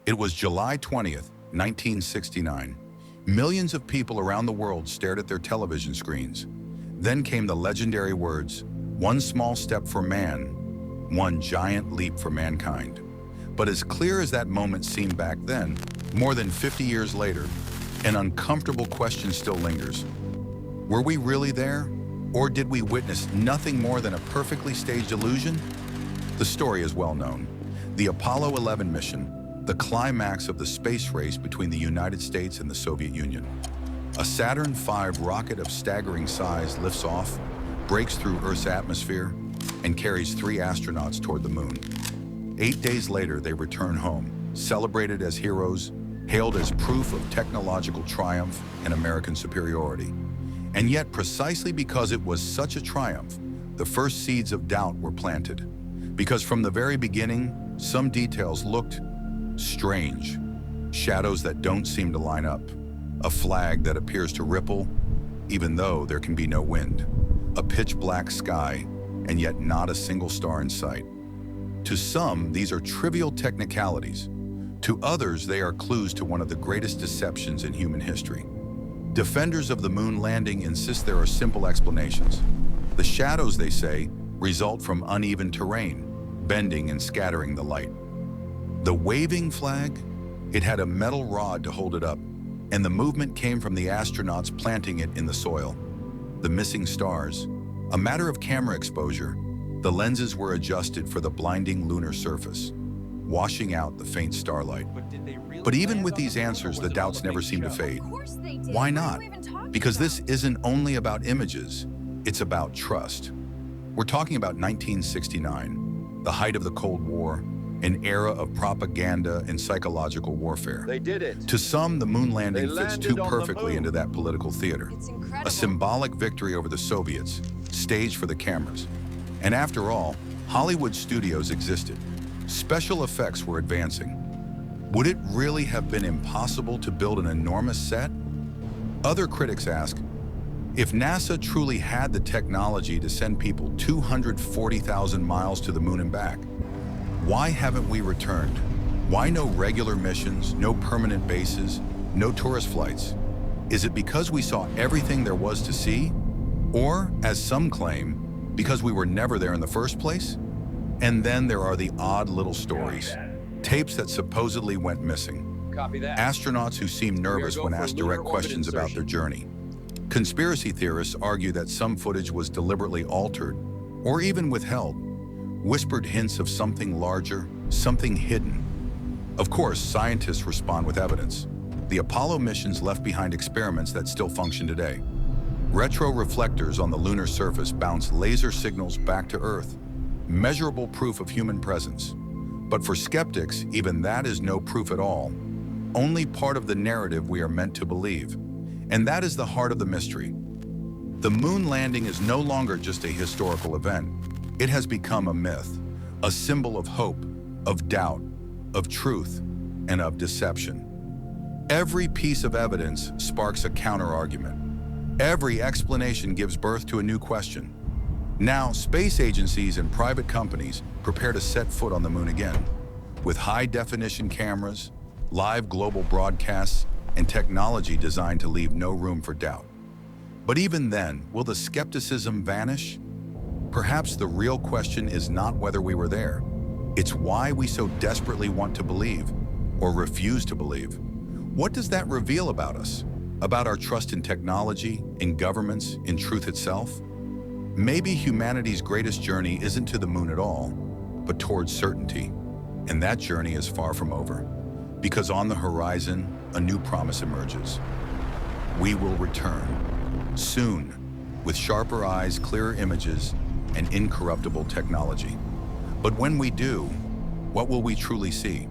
It was July 20th, 1969. Millions of people around the world stared at their television screens. Then came the legendary words, "One small step for man, one giant leap for mankind." But as clear as that moment seemed back then, more than 50 years later, an uncomfortable question still lingers. Were we really there? Or did we witness nothing more than a perfectly staged illusion? The story is well known. The Apollo 11 mission, the climax of the space race between the United States and the Soviet Union. A Saturn V rocket of staggering size lifts off, breaks through Earth's atmosphere, and carries 3 astronauts toward the moon. 8 days later, they return home, celebrated as heroes, hailed as proof of technological triumph and American superiority. And yet, precisely because it was such a triumph, the first seeds of doubt were planted. Because from the very beginning, some details looked strange. Shadows that don't seem to line up. A flag that appears to ripple, even though there can be no wind. A pitch-black sky, and yet not a single star in sight. To some, these are trivial technicalities. To others, they are clues to one of the greatest deceptions in human history. Defenders of the moon landing insist there are simple explanations. The shadows, they say, result from uneven terrain, bending and scattering the light. The waving flag? It had a metal rod to hold it up, and the movement came from the astronauts planting it in the soil. The missing stars? A matter of camera exposure, the lenses were adjusted for the blinding lunar surface, washing out the faint starlight. But even with these answers, the doubts never seem to fade. Why not? Because this isn't only about images, it's about trust. We're talking about 1969, the height of the Cold War, an era of propaganda and psychological warfare. They did it. To some, the moon landing They fits landed too on the perfectly moon. into that political theater. It's incredible. A symbolic victory over the Soviets, staged for the cameras. And after all, Hollywood studios existed. Special effects were advancing. Would it really have been impossible to build an enormous set? Other critics ask, if NASA truly had the technology to send people 240,000 miles to the moon and back, why haven't we returned? Why no regular missions, no permanent bases, no tourist flights? Is it because we saw everything there was to see? Or, as some claim, because we were never there in the first place? And then there are the odd little stories. Tapes that supposedly went missing. Copy that. Astronauts who seem nervous go when for asked lunar direct orbit questions about their journey. Conspiracy theorists argue that some footage was deliberately altered or even withheld. Whispered hints of something larger, something hidden. Of course, scientists respond with evidence. The Apollo missions left behind experiments that still function today. Retro reflectors on the lunar surface bounce laser signals back to Earth, measurable proof of human presence. But for skeptics, even that is no proof at all, only part of the narrative we are meant to believe. And that is the heart of the mystery. The moon landing is no longer just a historical event. It has become a myth, a symbol of hope, of doubt, of truth, and of deception. Every piece of evidence sparks a counter-argument. Every explanation gives birth to a new question. Now, space agencies and private companies prepare to set foot on the moon again, with high-definition cameras, live global broadcasts, and technology designed to leave no room for doubt. But even then, will the skepticism vanish? Perhaps the real question is not whether we were there. It's why we so desperately want to believe, or refuse to believe. What does that reveal about us? About our trust in technology, in governments, in truth itself? Maybe humanity's greatest journey isn't to the moon at all, but towards certainty. And that journey is far from over. Because on the horizon, a new promise emerges. We will return, soon, with sharper eyes, clearer images, and incorruptible technology. But when we do, what will we truly see?